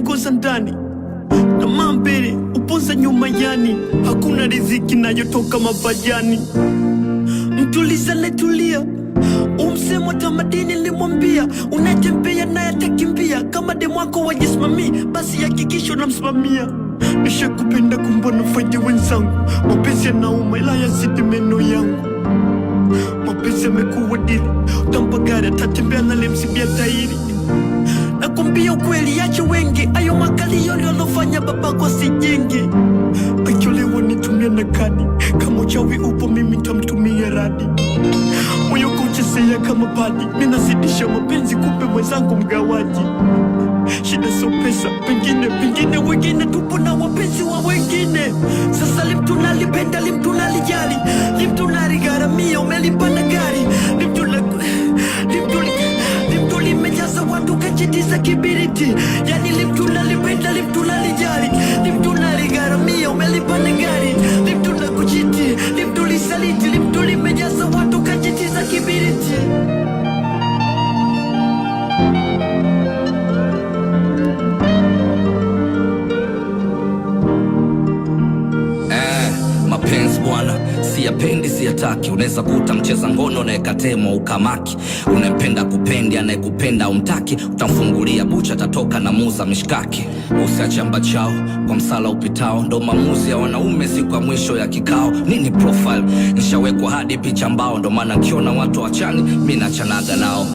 pengo za ndani, tamaa mbele upoza nyuma, yani hakuna riziki nayotoka mapajani. Mtuliza netulia, umsemo tamadini limwambia, unatembea na yatakimbia. Kama demu wako wajisimamia, basi hakikisha unamsimamia. Nishakupenda kumbona faidi wenzangu, mapenzi yanauma ila yazidi meno yangu. Mapenzi yamekuwa dili, utampa gari atatembea na lemsibia tairi. Nakumbia ukweli, yache wengi ayo makali yole walofanya babako sijenge. Acholewa nitumia na kadi, kama uchawi upo mimi tamtumia radi. Moyo kuchesea kama padi, minazidisha mapenzi kumbe mwenzangu mgawaji. Shida so pesa, pengine wengine tupo na wapenzi wa wengine. Sasa limtu nalipenda, limtu nalijali, limtu naligaramia, umelipanda gari. Limtu limejaza watu kachitiza kibiriti. Yani limtu nalipenda, limtu nalijali, limtu naligaramia, umelipanda gari. Limtu nakuchiti, limtu lisaliti, limtu limejaza watu kachitiza kibiriti. Mapenzi bwana, siyapendi siyataki. Unaweza kuta mcheza ngono na ekatemo ukamaki. Unempenda kupendi, anayekupenda umtaki. Utamfungulia bucha tatoka na muza mishkaki. Usiachamba chao kwa msala upitao, ndo maamuzi ya wanaume siku ya mwisho ya kikao. Nini profile, nishawekwa hadi picha mbao, ndo maana kiona watu wachani, mina chanaga nao.